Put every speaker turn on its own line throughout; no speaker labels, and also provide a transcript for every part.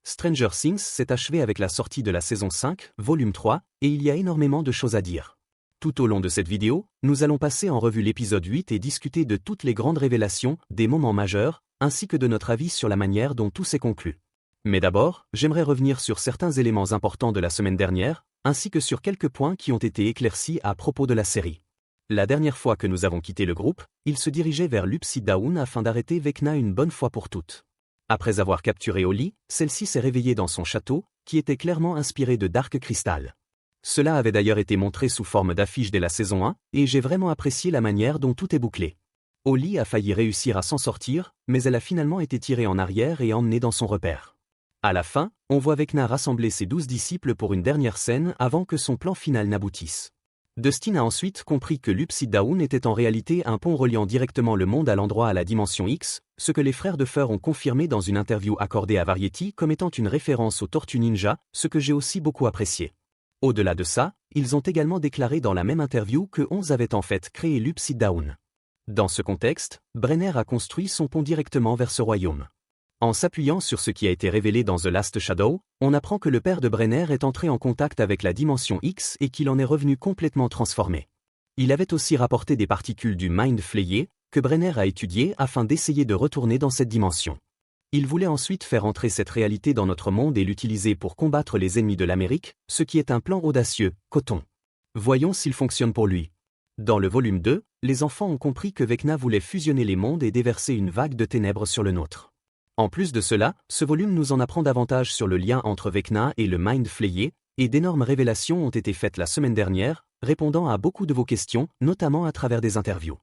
Stranger Things s'est achevé avec la sortie de la saison 5, volume 3, et il y a énormément de choses à dire. Tout au long de cette vidéo, nous allons passer en revue l'épisode 8 et discuter de toutes les grandes révélations, des moments majeurs, ainsi que de notre avis sur la manière dont tout s'est conclu. Mais d'abord, j'aimerais revenir sur certains éléments importants de la semaine dernière, ainsi que sur quelques points qui ont été éclaircis à propos de la série. La dernière fois que nous avons quitté le groupe, il se dirigeait vers l'Upside Down afin d'arrêter Vecna une bonne fois pour toutes. Après avoir capturé Holly, celle-ci s'est réveillée dans son château, qui était clairement inspiré de Dark Crystal. Cela avait d'ailleurs été montré sous forme d'affiche dès la saison 1, et j'ai vraiment apprécié la manière dont tout est bouclé. Holly a failli réussir à s'en sortir, mais elle a finalement été tirée en arrière et emmenée dans son repère. À la fin, on voit Vecna rassembler ses 12 disciples pour une dernière scène avant que son plan final n'aboutisse. Dustin a ensuite compris que l'Upside Down était en réalité un pont reliant directement le monde à l'endroit à la dimension X, ce que les frères Duffer ont confirmé dans une interview accordée à Variety comme étant une référence aux Tortues Ninja, ce que j'ai aussi beaucoup apprécié. Au-delà de ça, ils ont également déclaré dans la même interview que 11 avait en fait créé l'Upside Down. Dans ce contexte, Brenner a construit son pont directement vers ce royaume. En s'appuyant sur ce qui a été révélé dans The Last Shadow, on apprend que le père de Brenner est entré en contact avec la dimension X et qu'il en est revenu complètement transformé. Il avait aussi rapporté des particules du Mind Flayer, que Brenner a étudiées afin d'essayer de retourner dans cette dimension. Il voulait ensuite faire entrer cette réalité dans notre monde et l'utiliser pour combattre les ennemis de l'Amérique, ce qui est un plan audacieux, coton. Voyons s'il fonctionne pour lui. Dans le volume 2, les enfants ont compris que Vecna voulait fusionner les mondes et déverser une vague de ténèbres sur le nôtre. En plus de cela, ce volume nous en apprend davantage sur le lien entre Vecna et le Mind Flayer, et d'énormes révélations ont été faites la semaine dernière, répondant à beaucoup de vos questions, notamment à travers des interviews.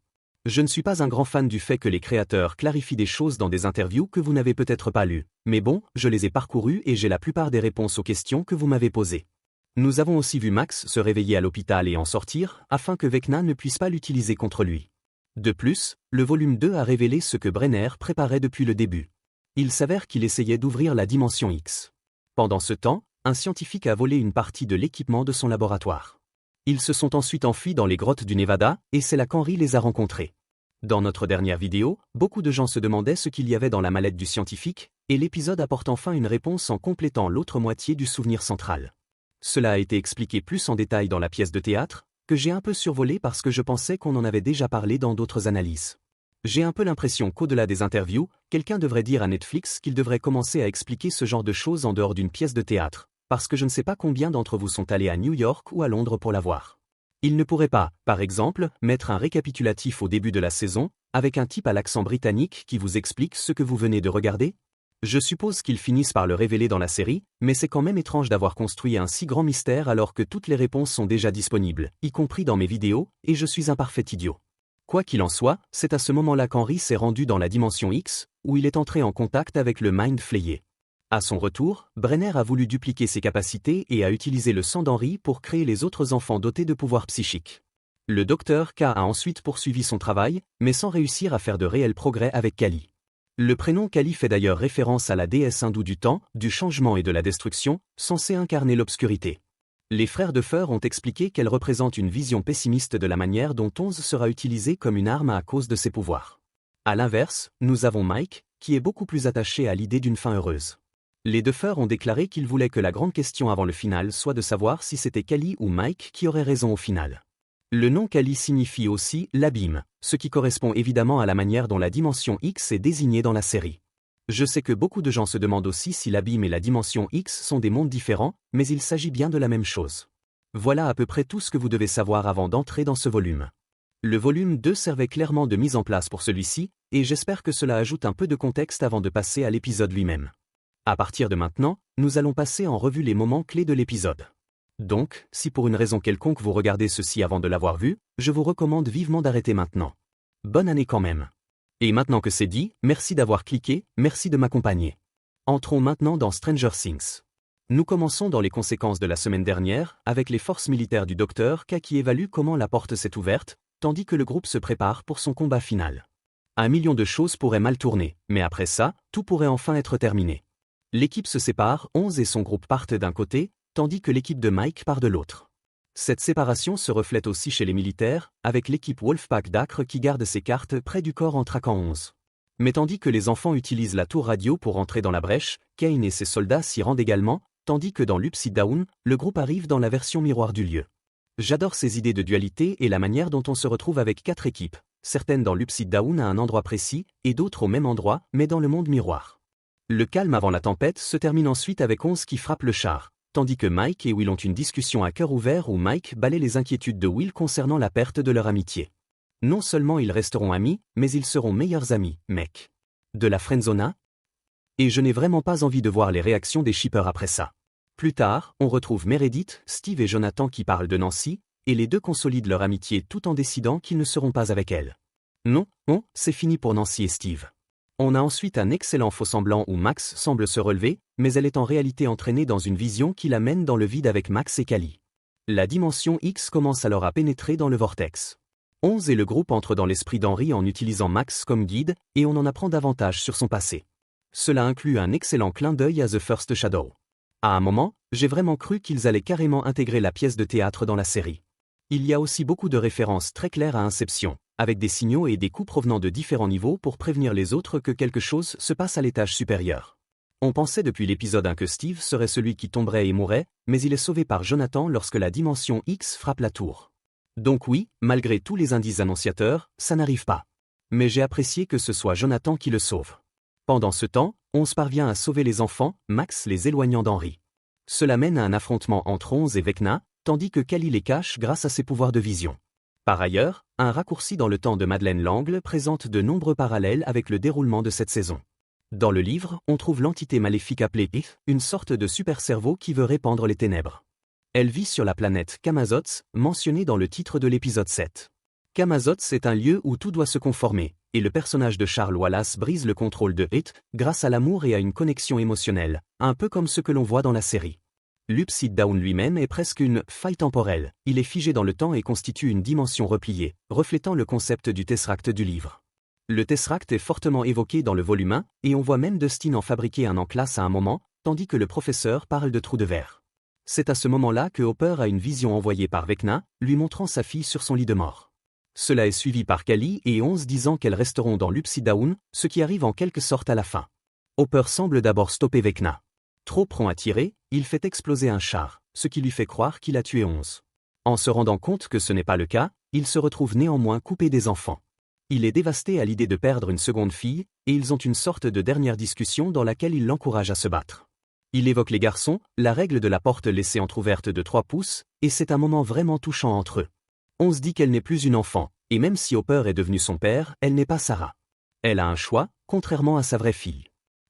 Je ne suis pas un grand fan du fait que les créateurs clarifient des choses dans des interviews que vous n'avez peut-être pas lues, mais bon, je les ai parcourues et j'ai la plupart des réponses aux questions que vous m'avez posées. Nous avons aussi vu Max se réveiller à l'hôpital et en sortir, afin que Vecna ne puisse pas l'utiliser contre lui. De plus, le volume 2 a révélé ce que Brenner préparait depuis le début. Il s'avère qu'il essayait d'ouvrir la dimension X. Pendant ce temps, un scientifique a volé une partie de l'équipement de son laboratoire. Ils se sont ensuite enfuis dans les grottes du Nevada, et c'est là qu'Henry les a rencontrés. Dans notre dernière vidéo, beaucoup de gens se demandaient ce qu'il y avait dans la mallette du scientifique, et l'épisode apporte enfin une réponse en complétant l'autre moitié du souvenir central. Cela a été expliqué plus en détail dans la pièce de théâtre, que j'ai un peu survolée parce que je pensais qu'on en avait déjà parlé dans d'autres analyses. J'ai un peu l'impression qu'au-delà des interviews, quelqu'un devrait dire à Netflix qu'il devrait commencer à expliquer ce genre de choses en dehors d'une pièce de théâtre, parce que je ne sais pas combien d'entre vous sont allés à New York ou à Londres pour la voir. Ils ne pourraient pas, par exemple, mettre un récapitulatif au début de la saison, avec un type à l'accent britannique qui vous explique ce que vous venez de regarder? Je suppose qu'ils finissent par le révéler dans la série, mais c'est quand même étrange d'avoir construit un si grand mystère alors que toutes les réponses sont déjà disponibles, y compris dans mes vidéos, et je suis un parfait idiot. Quoi qu'il en soit, c'est à ce moment-là qu'Henry s'est rendu dans la dimension X, où il est entré en contact avec le Mind Flayer. À son retour, Brenner a voulu dupliquer ses capacités et a utilisé le sang d'Henry pour créer les autres enfants dotés de pouvoirs psychiques. Le docteur K a ensuite poursuivi son travail, mais sans réussir à faire de réels progrès avec Kali. Le prénom Kali fait d'ailleurs référence à la déesse hindoue du temps, du changement et de la destruction, censée incarner l'obscurité. Les frères Duffer ont expliqué qu'elle représente une vision pessimiste de la manière dont 11 sera utilisé comme une arme à cause de ses pouvoirs. À l'inverse, nous avons Mike, qui est beaucoup plus attaché à l'idée d'une fin heureuse. Les Duffer ont déclaré qu'ils voulaient que la grande question avant le final soit de savoir si c'était Kali ou Mike qui aurait raison au final. Le nom Kali signifie aussi « l'abîme », ce qui correspond évidemment à la manière dont la dimension X est désignée dans la série. Je sais que beaucoup de gens se demandent aussi si l'abîme et la dimension X sont des mondes différents, mais il s'agit bien de la même chose. Voilà à peu près tout ce que vous devez savoir avant d'entrer dans ce volume. Le volume 2 servait clairement de mise en place pour celui-ci, et j'espère que cela ajoute un peu de contexte avant de passer à l'épisode lui-même. À partir de maintenant, nous allons passer en revue les moments clés de l'épisode. Donc, si pour une raison quelconque vous regardez ceci avant de l'avoir vu, je vous recommande vivement d'arrêter maintenant. Bonne année quand même. Et maintenant que c'est dit, merci d'avoir cliqué, merci de m'accompagner. Entrons maintenant dans Stranger Things. Nous commençons dans les conséquences de la semaine dernière, avec les forces militaires du Docteur K qui évaluent comment la porte s'est ouverte, tandis que le groupe se prépare pour son combat final. 1 million de choses pourraient mal tourner, mais après ça, tout pourrait enfin être terminé. L'équipe se sépare, 11 et son groupe partent d'un côté, tandis que l'équipe de Mike part de l'autre. Cette séparation se reflète aussi chez les militaires, avec l'équipe Wolfpack d'Acre qui garde ses cartes près du corps en traquant 11. Mais tandis que les enfants utilisent la tour radio pour entrer dans la brèche, Kane et ses soldats s'y rendent également, tandis que dans l'Upside Down, le groupe arrive dans la version miroir du lieu. J'adore ces idées de dualité et la manière dont on se retrouve avec 4 équipes, certaines dans l'Upside Down à un endroit précis, et d'autres au même endroit, mais dans le monde miroir. Le calme avant la tempête se termine ensuite avec 11 qui frappe le char, tandis que Mike et Will ont une discussion à cœur ouvert où Mike balaie les inquiétudes de Will concernant la perte de leur amitié. Non seulement ils resteront amis, mais ils seront meilleurs amis, mec. De la friendzona? Et je n'ai vraiment pas envie de voir les réactions des shippers après ça. Plus tard, on retrouve Meredith, Steve et Jonathan qui parlent de Nancy, et les deux consolident leur amitié tout en décidant qu'ils ne seront pas avec elle. Non, c'est fini pour Nancy et Steve. On a ensuite un excellent faux-semblant où Max semble se relever, mais elle est en réalité entraînée dans une vision qui l'amène dans le vide avec Max et Callie. La dimension X commence alors à pénétrer dans le vortex. 11 et le groupe entrent dans l'esprit d'Henry en utilisant Max comme guide, et on en apprend davantage sur son passé. Cela inclut un excellent clin d'œil à The First Shadow. À un moment, j'ai vraiment cru qu'ils allaient carrément intégrer la pièce de théâtre dans la série. Il y a aussi beaucoup de références très claires à Inception, avec des signaux et des coups provenant de différents niveaux pour prévenir les autres que quelque chose se passe à l'étage supérieur. On pensait depuis l'épisode 1 que Steve serait celui qui tomberait et mourrait, mais il est sauvé par Jonathan lorsque la dimension X frappe la tour. Donc oui, malgré tous les indices annonciateurs, ça n'arrive pas. Mais j'ai apprécié que ce soit Jonathan qui le sauve. Pendant ce temps, on parvient à sauver les enfants, Max les éloignant d'Henry. Cela mène à un affrontement entre 11 et Vecna, tandis que Callie les cache grâce à ses pouvoirs de vision. Par ailleurs, un raccourci dans le temps de Madeleine Langle présente de nombreux parallèles avec le déroulement de cette saison. Dans le livre, on trouve l'entité maléfique appelée If, une sorte de super-cerveau qui veut répandre les ténèbres. Elle vit sur la planète Camazotz, mentionnée dans le titre de l'épisode 7. Camazotz est un lieu où tout doit se conformer, et le personnage de Charles Wallace brise le contrôle de It grâce à l'amour et à une connexion émotionnelle, un peu comme ce que l'on voit dans la série. L'Upside Down lui-même est presque une faille temporelle, il est figé dans le temps et constitue une dimension repliée, reflétant le concept du Tesseract du livre. Le Tesseract est fortement évoqué dans le volume 1, et on voit même Dustin en fabriquer un en classe à un moment, tandis que le professeur parle de trous de verre. C'est à ce moment-là que Hopper a une vision envoyée par Vecna, lui montrant sa fille sur son lit de mort. Cela est suivi par Callie et 11 disant qu'elles resteront dans l'Upside Down, ce qui arrive en quelque sorte à la fin. Hopper semble d'abord stopper Vecna. Trop prompt à tirer, il fait exploser un char, ce qui lui fait croire qu'il a tué 11. En se rendant compte que ce n'est pas le cas, il se retrouve néanmoins coupé des enfants. Il est dévasté à l'idée de perdre une seconde fille, et ils ont une sorte de dernière discussion dans laquelle il l'encourage à se battre. Il évoque les garçons, la règle de la porte laissée entrouverte de 3 pouces, et c'est un moment vraiment touchant entre eux. 11 dit qu'elle n'est plus une enfant, et même si Hopper est devenu son père, elle n'est pas Sarah. Elle a un choix, contrairement à sa vraie fille.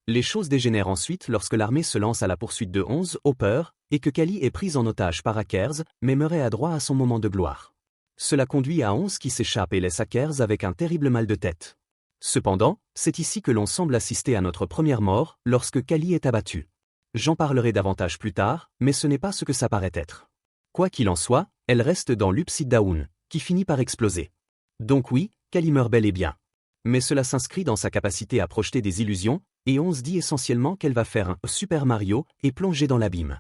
Les choses dégénèrent ensuite lorsque l'armée se lance à la poursuite de 11, Hopper, et que Callie est prise en otage par Akers, mais Murray a droit à son moment de gloire. Cela conduit à 11 qui s'échappe et laisse Akers avec un terrible mal de tête. Cependant, c'est ici que l'on semble assister à notre première mort, lorsque Callie est abattue. J'en parlerai davantage plus tard, mais ce n'est pas ce que ça paraît être. Quoi qu'il en soit, elle reste dans l'Upside Down, qui finit par exploser. Donc oui, Callie meurt bel et bien. Mais cela s'inscrit dans sa capacité à projeter des illusions, et on se dit essentiellement qu'elle va faire un Super Mario et plonger dans l'abîme.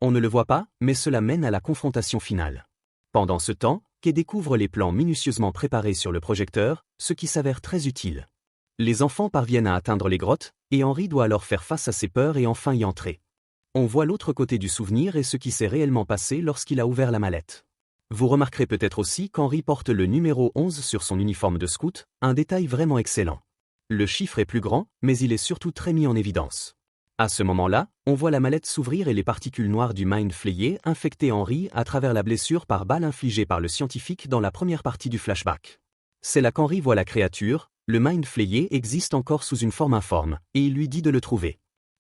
On ne le voit pas, mais cela mène à la confrontation finale. Pendant ce temps, Kay découvre les plans minutieusement préparés sur le projecteur, ce qui s'avère très utile. Les enfants parviennent à atteindre les grottes, et Henry doit alors faire face à ses peurs et enfin y entrer. On voit l'autre côté du souvenir et ce qui s'est réellement passé lorsqu'il a ouvert la mallette. Vous remarquerez peut-être aussi qu'Henry porte le numéro 11 sur son uniforme de scout, un détail vraiment excellent. Le chiffre est plus grand, mais il est surtout très mis en évidence. À ce moment-là, on voit la mallette s'ouvrir et les particules noires du Mind Flayer infecter Henry à travers la blessure par balle infligée par le scientifique dans la première partie du flashback. C'est là qu'Henry voit la créature, le Mind Flayer existe encore sous une forme informe, et il lui dit de le trouver.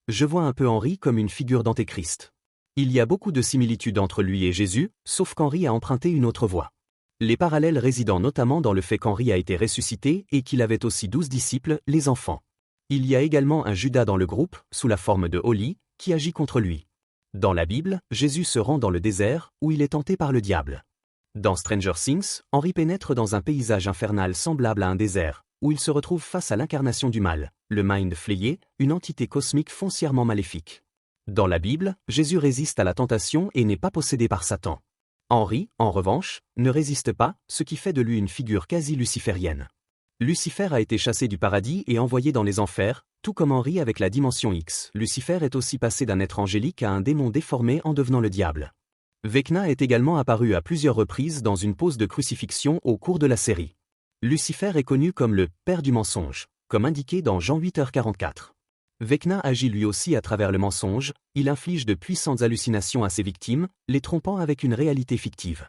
Je vois un peu Henry comme une figure d'antéchrist. Il y a beaucoup de similitudes entre lui et Jésus, sauf qu'Henry a emprunté une autre voie. Les parallèles résidant notamment dans le fait qu'Henry a été ressuscité et qu'il avait aussi 12 disciples, les enfants. Il y a également un Judas dans le groupe, sous la forme de Holly, qui agit contre lui. Dans la Bible, Jésus se rend dans le désert, où il est tenté par le diable. Dans Stranger Things, Henry pénètre dans un paysage infernal semblable à un désert, où il se retrouve face à l'incarnation du mal, le Mind Flayer, une entité cosmique foncièrement maléfique. Dans la Bible, Jésus résiste à la tentation et n'est pas possédé par Satan. Henry, en revanche, ne résiste pas, ce qui fait de lui une figure quasi luciférienne. Lucifer a été chassé du paradis et envoyé dans les enfers, tout comme Henri avec la dimension X. Lucifer est aussi passé d'un être angélique à un démon déformé en devenant le diable. Vecna est également apparu à plusieurs reprises dans une pose de crucifixion au cours de la série. Lucifer est connu comme le « père du mensonge », comme indiqué dans Jean 8h44. Vecna agit lui aussi à travers le mensonge, il inflige de puissantes hallucinations à ses victimes, les trompant avec une réalité fictive.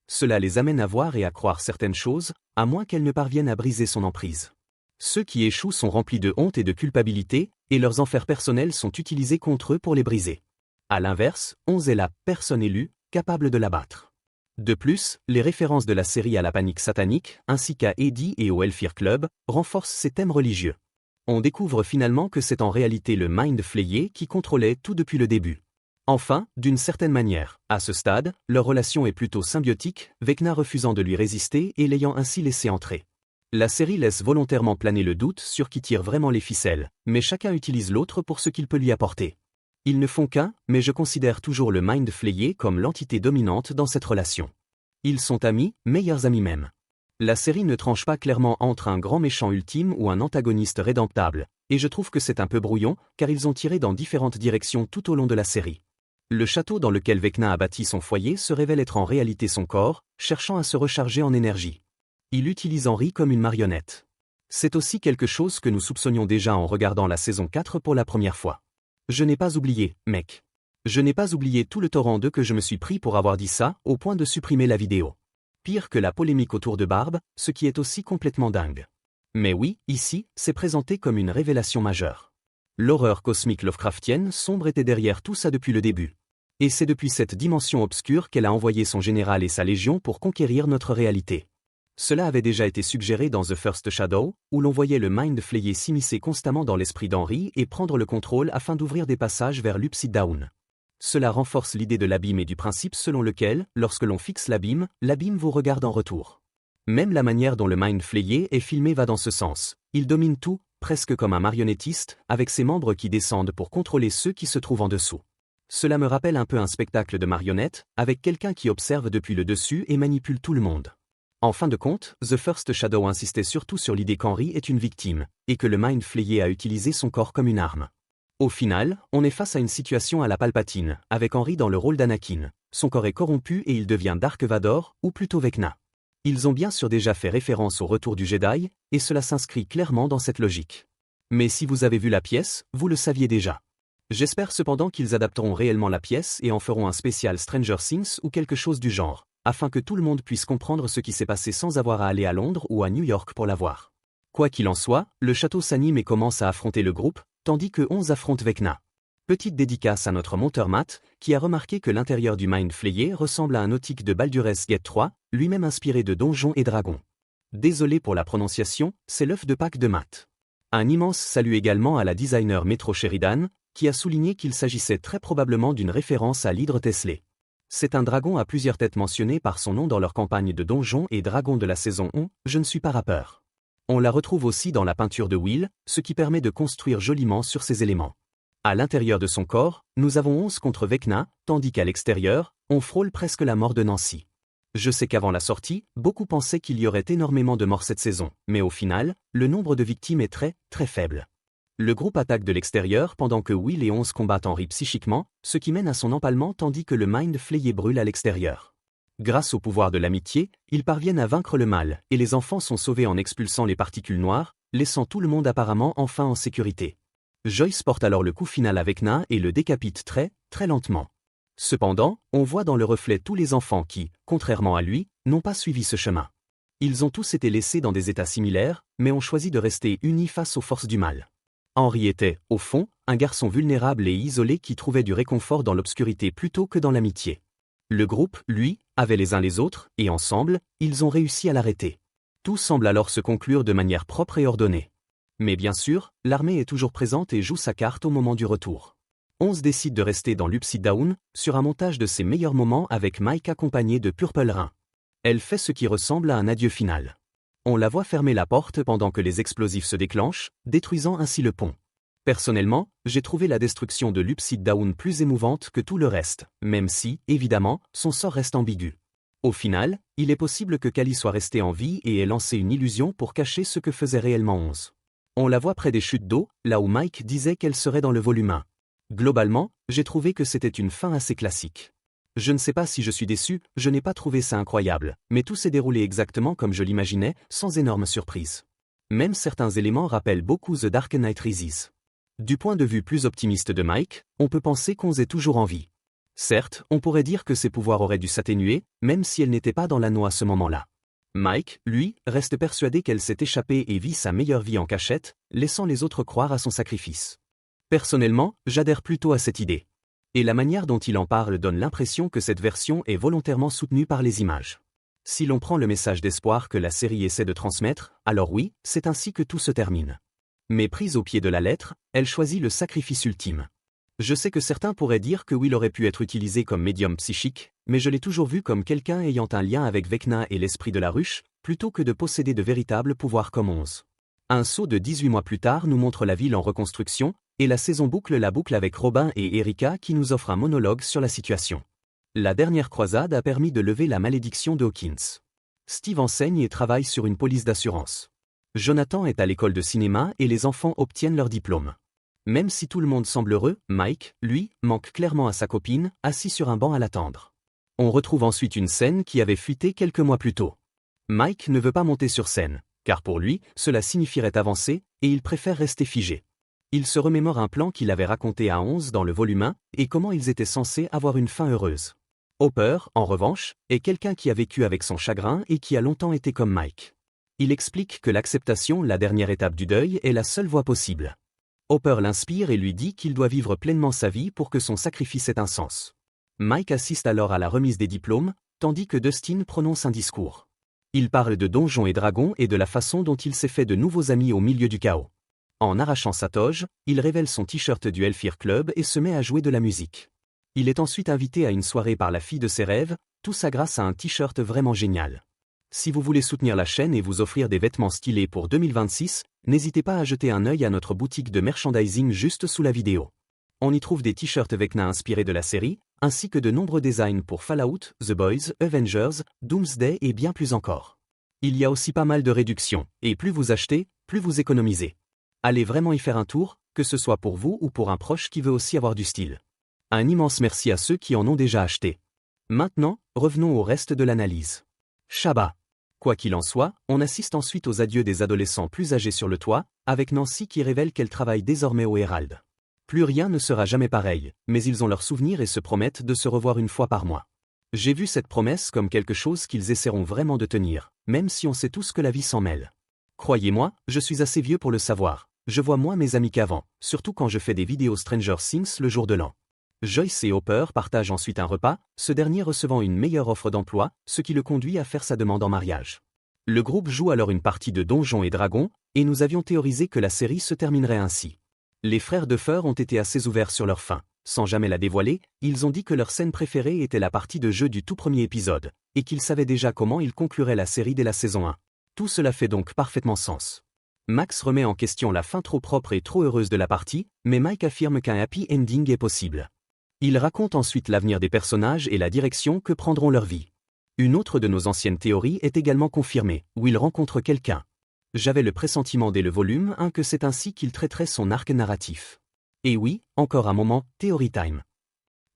Cela les amène à voir et à croire certaines choses, à moins qu'elles ne parviennent à briser son emprise. Ceux qui échouent sont remplis de honte et de culpabilité, et leurs enfers personnels sont utilisés contre eux pour les briser. À l'inverse, Onze est la personne élue, capable de l'abattre. De plus, les références de la série à la panique satanique, ainsi qu'à Eddie et au Hellfire Club, renforcent ces thèmes religieux. On découvre finalement que c'est en réalité le Mind Flayer qui contrôlait tout depuis le début. Enfin, d'une certaine manière, à ce stade, leur relation est plutôt symbiotique, Vecna refusant de lui résister et l'ayant ainsi laissé entrer. La série laisse volontairement planer le doute sur qui tire vraiment les ficelles, mais chacun utilise l'autre pour ce qu'il peut lui apporter. Ils ne font qu'un, mais je considère toujours le Mind Flayer comme l'entité dominante dans cette relation. Ils sont amis, meilleurs amis même. La série ne tranche pas clairement entre un grand méchant ultime ou un antagoniste rédemptable, et je trouve que c'est un peu brouillon, car ils ont tiré dans différentes directions tout au long de la série. Le château dans lequel Vecna a bâti son foyer se révèle être en réalité son corps, cherchant à se recharger en énergie. Il utilise Henri comme une marionnette. C'est aussi quelque chose que nous soupçonnions déjà en regardant la saison 4 pour la première fois. Je n'ai pas oublié, mec. Je n'ai pas oublié tout le torrent d'eux que je me suis pris pour avoir dit ça, au point de supprimer la vidéo. Pire que la polémique autour de Barbe, ce qui est aussi complètement dingue. Mais oui, ici, c'est présenté comme une révélation majeure. L'horreur cosmique Lovecraftienne sombre était derrière tout ça depuis le début. Et c'est depuis cette dimension obscure qu'elle a envoyé son général et sa légion pour conquérir notre réalité. Cela avait déjà été suggéré dans The First Shadow, où l'on voyait le Mind Flayer s'immiscer constamment dans l'esprit d'Henri et prendre le contrôle afin d'ouvrir des passages vers l'Upside Down. Cela renforce l'idée de l'abîme et du principe selon lequel, lorsque l'on fixe l'abîme vous regarde en retour. Même la manière dont le Mind Flayer est filmé va dans ce sens. Il domine tout, presque comme un marionnettiste, avec ses membres qui descendent pour contrôler ceux qui se trouvent en dessous. Cela me rappelle un peu un spectacle de marionnettes, avec quelqu'un qui observe depuis le dessus et manipule tout le monde. En fin de compte, The First Shadow insistait surtout sur l'idée qu'Henri est une victime, et que le Mind Flayer a utilisé son corps comme une arme. Au final, on est face à une situation à la Palpatine, avec Henri dans le rôle d'Anakin. Son corps est corrompu et il devient Dark Vador, ou plutôt Vecna. Ils ont bien sûr déjà fait référence au retour du Jedi, et cela s'inscrit clairement dans cette logique. Mais si vous avez vu la pièce, vous le saviez déjà. J'espère cependant qu'ils adapteront réellement la pièce et en feront un spécial Stranger Things ou quelque chose du genre, afin que tout le monde puisse comprendre ce qui s'est passé sans avoir à aller à Londres ou à New York pour la voir. Quoi qu'il en soit, le château s'anime et commence à affronter le groupe, tandis que Onze affronte Vecna. Petite dédicace à notre monteur Matt, qui a remarqué que l'intérieur du Mind Flayer ressemble à un nautique de Baldur's Gate 3, lui-même inspiré de Donjons et Dragons. Désolé pour la prononciation, c'est l'œuf de Pâques de Matt. Un immense salut également à la designer Metro Sheridan, qui a souligné qu'il s'agissait très probablement d'une référence à l'hydre Tesley. C'est un dragon à plusieurs têtes mentionné par son nom dans leur campagne de Donjons et Dragons de la saison 1, Je ne suis pas rappeur. On la retrouve aussi dans la peinture de Will, ce qui permet de construire joliment sur ces éléments. À l'intérieur de son corps, nous avons Onze contre Vecna, tandis qu'à l'extérieur, on frôle presque la mort de Nancy. Je sais qu'avant la sortie, beaucoup pensaient qu'il y aurait énormément de morts cette saison, mais au final, le nombre de victimes est très, très faible. Le groupe attaque de l'extérieur pendant que Will et Onze combattent Henri psychiquement, ce qui mène à son empalement tandis que le Mind Flayer brûle à l'extérieur. Grâce au pouvoir de l'amitié, ils parviennent à vaincre le mal, et les enfants sont sauvés en expulsant les particules noires, laissant tout le monde apparemment enfin en sécurité. Joyce porte alors le coup final à Vecna et le décapite très, très lentement. Cependant, on voit dans le reflet tous les enfants qui, contrairement à lui, n'ont pas suivi ce chemin. Ils ont tous été laissés dans des états similaires, mais ont choisi de rester unis face aux forces du mal. Henri était, au fond, un garçon vulnérable et isolé qui trouvait du réconfort dans l'obscurité plutôt que dans l'amitié. Le groupe, lui, avait les uns les autres, et ensemble, ils ont réussi à l'arrêter. Tout semble alors se conclure de manière propre et ordonnée. Mais bien sûr, l'armée est toujours présente et joue sa carte au moment du retour. Onze décide de rester dans l'Upside Down, sur un montage de ses meilleurs moments avec Mike accompagné de Purple Rain. Elle fait ce qui ressemble à un adieu final. On la voit fermer la porte pendant que les explosifs se déclenchent, détruisant ainsi le pont. Personnellement, j'ai trouvé la destruction de l'Upside Down plus émouvante que tout le reste, même si, évidemment, son sort reste ambigu. Au final, il est possible que Callie soit restée en vie et ait lancé une illusion pour cacher ce que faisait réellement 11. On la voit près des chutes d'eau, là où Mike disait qu'elle serait dans le volume 1. Globalement, j'ai trouvé que c'était une fin assez classique. Je ne sais pas si je suis déçu, je n'ai pas trouvé ça incroyable, mais tout s'est déroulé exactement comme je l'imaginais, sans énorme surprise. Même certains éléments rappellent beaucoup The Dark Knight Rises. Du point de vue plus optimiste de Mike, on peut penser qu'Onz est toujours en vie. Certes, on pourrait dire que ses pouvoirs auraient dû s'atténuer, même si elle n'était pas dans l'anneau à ce moment-là. Mike, lui, reste persuadé qu'elle s'est échappée et vit sa meilleure vie en cachette, laissant les autres croire à son sacrifice. Personnellement, j'adhère plutôt à cette idée. Et la manière dont il en parle donne l'impression que cette version est volontairement soutenue par les images. Si l'on prend le message d'espoir que la série essaie de transmettre, alors oui, c'est ainsi que tout se termine. Mais prise au pied de la lettre, elle choisit le sacrifice ultime. Je sais que certains pourraient dire que Will aurait pu être utilisé comme médium psychique, mais je l'ai toujours vu comme quelqu'un ayant un lien avec Vecna et l'esprit de la ruche, plutôt que de posséder de véritables pouvoirs comme 11. Un saut de 18 mois plus tard nous montre la ville en reconstruction, et la saison boucle la boucle avec Robin et Erika qui nous offrent un monologue sur la situation. La dernière croisade a permis de lever la malédiction de Hawkins. Steve enseigne et travaille sur une police d'assurance. Jonathan est à l'école de cinéma et les enfants obtiennent leur diplôme. Même si tout le monde semble heureux, Mike, lui, manque clairement à sa copine, assis sur un banc à l'attendre. On retrouve ensuite une scène qui avait fuité quelques mois plus tôt. Mike ne veut pas monter sur scène, car pour lui, cela signifierait avancer, et il préfère rester figé. Il se remémore un plan qu'il avait raconté à 11 dans le volume 1, et comment ils étaient censés avoir une fin heureuse. Hopper, en revanche, est quelqu'un qui a vécu avec son chagrin et qui a longtemps été comme Mike. Il explique que l'acceptation, la dernière étape du deuil, est la seule voie possible. Hopper l'inspire et lui dit qu'il doit vivre pleinement sa vie pour que son sacrifice ait un sens. Mike assiste alors à la remise des diplômes, tandis que Dustin prononce un discours. Il parle de Donjons et Dragons et de la façon dont il s'est fait de nouveaux amis au milieu du chaos. En arrachant sa toge, il révèle son t-shirt du Elfir Club et se met à jouer de la musique. Il est ensuite invité à une soirée par la fille de ses rêves, tout ça grâce à un t-shirt vraiment génial. Si vous voulez soutenir la chaîne et vous offrir des vêtements stylés pour 2026, n'hésitez pas à jeter un œil à notre boutique de merchandising juste sous la vidéo. On y trouve des t-shirts Vecna inspirés de la série, ainsi que de nombreux designs pour Fallout, The Boys, Avengers, Doomsday et bien plus encore. Il y a aussi pas mal de réductions, et plus vous achetez, plus vous économisez. Allez vraiment y faire un tour, que ce soit pour vous ou pour un proche qui veut aussi avoir du style. Un immense merci à ceux qui en ont déjà acheté. Maintenant, revenons au reste de l'analyse. Shabbat. Quoi qu'il en soit, on assiste ensuite aux adieux des adolescents plus âgés sur le toit, avec Nancy qui révèle qu'elle travaille désormais au Herald. Plus rien ne sera jamais pareil, mais ils ont leurs souvenirs et se promettent de se revoir une fois par mois. J'ai vu cette promesse comme quelque chose qu'ils essaieront vraiment de tenir, même si on sait tous que la vie s'en mêle. Croyez-moi, je suis assez vieux pour le savoir. Je vois moins mes amis qu'avant, surtout quand je fais des vidéos Stranger Things le jour de l'an. Joyce et Hopper partagent ensuite un repas, ce dernier recevant une meilleure offre d'emploi, ce qui le conduit à faire sa demande en mariage. Le groupe joue alors une partie de Donjons et Dragons, et nous avions théorisé que la série se terminerait ainsi. Les frères Duffer ont été assez ouverts sur leur fin. Sans jamais la dévoiler, ils ont dit que leur scène préférée était la partie de jeu du tout premier épisode, et qu'ils savaient déjà comment ils concluraient la série dès la saison 1. Tout cela fait donc parfaitement sens. Max remet en question la fin trop propre et trop heureuse de la partie, mais Mike affirme qu'un happy ending est possible. Il raconte ensuite l'avenir des personnages et la direction que prendront leur vie. Une autre de nos anciennes théories est également confirmée, où il rencontre quelqu'un. J'avais le pressentiment dès le volume 1 que c'est ainsi qu'il traiterait son arc narratif. Et oui, encore un moment, Theory Time.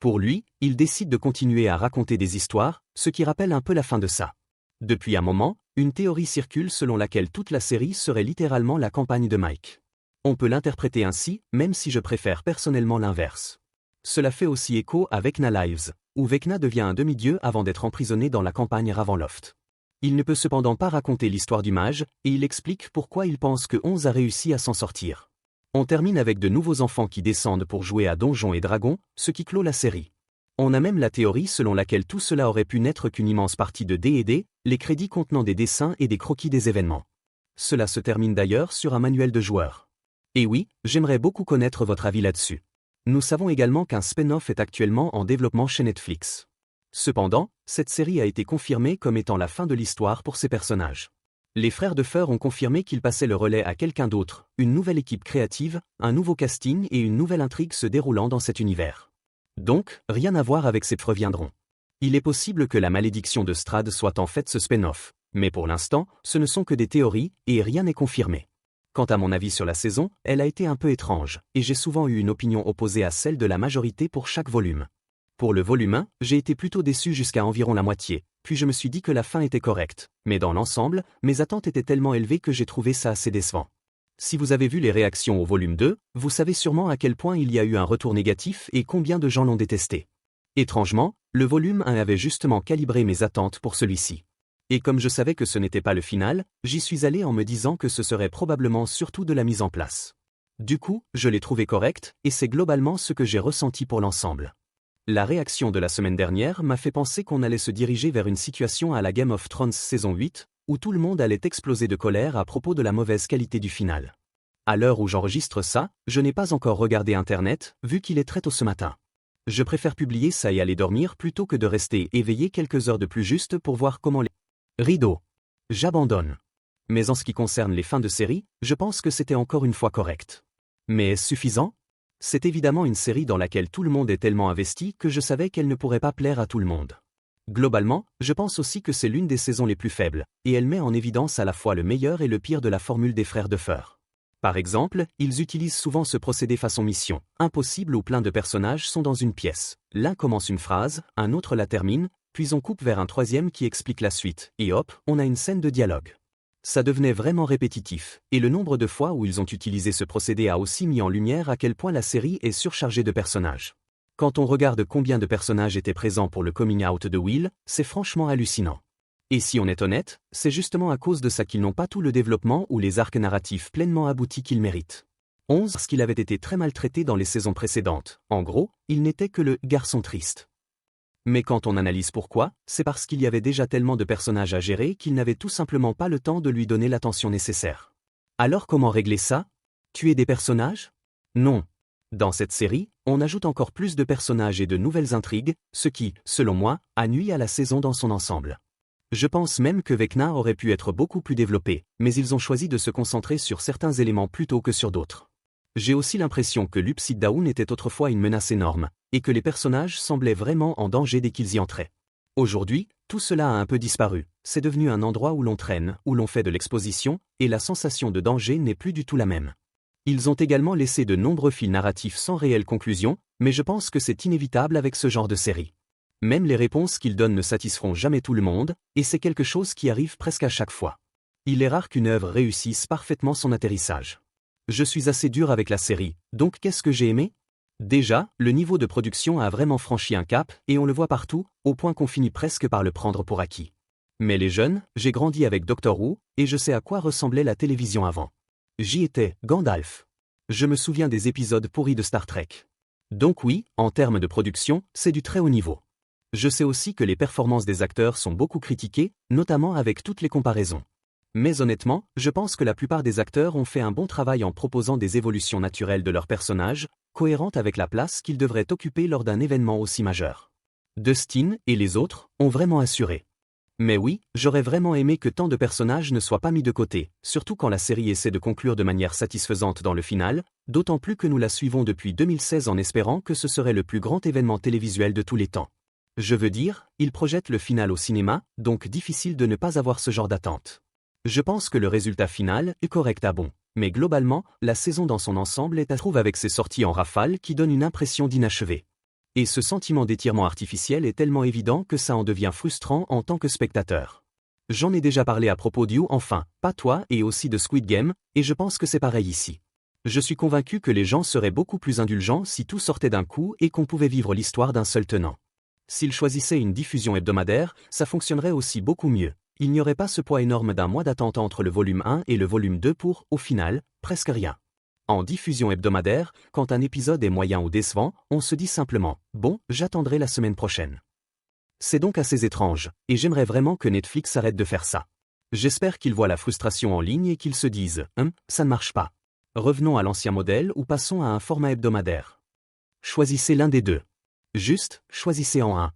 Pour lui, il décide de continuer à raconter des histoires, ce qui rappelle un peu la fin de ça. Depuis un moment, une théorie circule selon laquelle toute la série serait littéralement la campagne de Mike. On peut l'interpréter ainsi, même si je préfère personnellement l'inverse. Cela fait aussi écho à Vecna Lives, où Vecna devient un demi-dieu avant d'être emprisonné dans la campagne Ravenloft. Il ne peut cependant pas raconter l'histoire du mage, et il explique pourquoi il pense que 11 a réussi à s'en sortir. On termine avec de nouveaux enfants qui descendent pour jouer à Donjons et Dragons, ce qui clôt la série. On a même la théorie selon laquelle tout cela aurait pu n'être qu'une immense partie de D&D, les crédits contenant des dessins et des croquis des événements. Cela se termine d'ailleurs sur un manuel de joueur. Et oui, j'aimerais beaucoup connaître votre avis là-dessus. Nous savons également qu'un spin-off est actuellement en développement chez Netflix. Cependant, cette série a été confirmée comme étant la fin de l'histoire pour ces personnages. Les frères Duffer ont confirmé qu'ils passaient le relais à quelqu'un d'autre, une nouvelle équipe créative, un nouveau casting et une nouvelle intrigue se déroulant dans cet univers. Donc, rien à voir avec ces reviendront. Il est possible que la malédiction de Strahd soit en fait ce spin-off, mais pour l'instant, ce ne sont que des théories et rien n'est confirmé. Quant à mon avis sur la saison, elle a été un peu étrange, et j'ai souvent eu une opinion opposée à celle de la majorité pour chaque volume. Pour le volume 1, j'ai été plutôt déçu jusqu'à environ la moitié, puis je me suis dit que la fin était correcte, mais dans l'ensemble, mes attentes étaient tellement élevées que j'ai trouvé ça assez décevant. Si vous avez vu les réactions au volume 2, vous savez sûrement à quel point il y a eu un retour négatif et combien de gens l'ont détesté. Étrangement, le volume 1 avait justement calibré mes attentes pour celui-ci. Et comme je savais que ce n'était pas le final, j'y suis allé en me disant que ce serait probablement surtout de la mise en place. Du coup, je l'ai trouvé correct, et c'est globalement ce que j'ai ressenti pour l'ensemble. La réaction de la semaine dernière m'a fait penser qu'on allait se diriger vers une situation à la Game of Thrones saison 8, où tout le monde allait exploser de colère à propos de la mauvaise qualité du final. À l'heure où j'enregistre ça, je n'ai pas encore regardé Internet, vu qu'il est très tôt ce matin. Je préfère publier ça et aller dormir plutôt que de rester éveillé quelques heures de plus juste pour voir comment les... Rideau. J'abandonne. Mais en ce qui concerne les fins de série, je pense que c'était encore une fois correct. Mais est-ce suffisant ? C'est évidemment une série dans laquelle tout le monde est tellement investi que je savais qu'elle ne pourrait pas plaire à tout le monde. Globalement, je pense aussi que c'est l'une des saisons les plus faibles, et elle met en évidence à la fois le meilleur et le pire de la formule des frères Duffer. Par exemple, ils utilisent souvent ce procédé façon mission, impossible où plein de personnages sont dans une pièce. L'un commence une phrase, un autre la termine, puis on coupe vers un troisième qui explique la suite, et hop, on a une scène de dialogue. Ça devenait vraiment répétitif, et le nombre de fois où ils ont utilisé ce procédé a aussi mis en lumière à quel point la série est surchargée de personnages. Quand on regarde combien de personnages étaient présents pour le coming out de Will, c'est franchement hallucinant. Et si on est honnête, c'est justement à cause de ça qu'ils n'ont pas tout le développement ou les arcs narratifs pleinement aboutis qu'ils méritent. 11 parce qu'il avait été très maltraité dans les saisons précédentes, en gros, il n'était que le « garçon triste ». Mais quand on analyse pourquoi, c'est parce qu'il y avait déjà tellement de personnages à gérer qu'ils n'avaient tout simplement pas le temps de lui donner l'attention nécessaire. Alors comment régler ça ? Tuer des personnages ? Non. Dans cette série, on ajoute encore plus de personnages et de nouvelles intrigues, ce qui, selon moi, a nui à la saison dans son ensemble. Je pense même que Vecna aurait pu être beaucoup plus développé, mais ils ont choisi de se concentrer sur certains éléments plutôt que sur d'autres. J'ai aussi l'impression que l'Upside Down était autrefois une menace énorme, et que les personnages semblaient vraiment en danger dès qu'ils y entraient. Aujourd'hui, tout cela a un peu disparu, c'est devenu un endroit où l'on traîne, où l'on fait de l'exposition, et la sensation de danger n'est plus du tout la même. Ils ont également laissé de nombreux fils narratifs sans réelle conclusion, mais je pense que c'est inévitable avec ce genre de série. Même les réponses qu'ils donnent ne satisferont jamais tout le monde, et c'est quelque chose qui arrive presque à chaque fois. Il est rare qu'une œuvre réussisse parfaitement son atterrissage. Je suis assez dur avec la série, donc qu'est-ce que j'ai aimé ? Déjà, le niveau de production a vraiment franchi un cap, et on le voit partout, au point qu'on finit presque par le prendre pour acquis. Mais les jeunes, j'ai grandi avec Doctor Who, et je sais à quoi ressemblait la télévision avant. J'y étais, Gandalf. Je me souviens des épisodes pourris de Star Trek. Donc oui, en termes de production, c'est du très haut niveau. Je sais aussi que les performances des acteurs sont beaucoup critiquées, notamment avec toutes les comparaisons. Mais honnêtement, je pense que la plupart des acteurs ont fait un bon travail en proposant des évolutions naturelles de leurs personnages, cohérentes avec la place qu'ils devraient occuper lors d'un événement aussi majeur. Dustin et les autres ont vraiment assuré. Mais oui, j'aurais vraiment aimé que tant de personnages ne soient pas mis de côté, surtout quand la série essaie de conclure de manière satisfaisante dans le final, d'autant plus que nous la suivons depuis 2016 en espérant que ce serait le plus grand événement télévisuel de tous les temps. Je veux dire, ils projettent le final au cinéma, donc difficile de ne pas avoir ce genre d'attente. Je pense que le résultat final est correct à bon, mais globalement, la saison dans son ensemble est à trouver avec ses sorties en rafale qui donnent une impression d'inachevé. Et ce sentiment d'étirement artificiel est tellement évident que ça en devient frustrant en tant que spectateur. J'en ai déjà parlé à propos d'You, enfin, pas toi, et aussi de Squid Game, et je pense que c'est pareil ici. Je suis convaincu que les gens seraient beaucoup plus indulgents si tout sortait d'un coup et qu'on pouvait vivre l'histoire d'un seul tenant. S'ils choisissaient une diffusion hebdomadaire, ça fonctionnerait aussi beaucoup mieux. Il n'y aurait pas ce poids énorme d'un mois d'attente entre le volume 1 et le volume 2 pour, au final, presque rien. En diffusion hebdomadaire, quand un épisode est moyen ou décevant, on se dit simplement « Bon, j'attendrai la semaine prochaine ». C'est donc assez étrange, et j'aimerais vraiment que Netflix arrête de faire ça. J'espère qu'ils voient la frustration en ligne et qu'ils se disent « ça ne marche pas. Revenons à l'ancien modèle ou passons à un format hebdomadaire ». Choisissez l'un des deux. Juste, choisissez en un.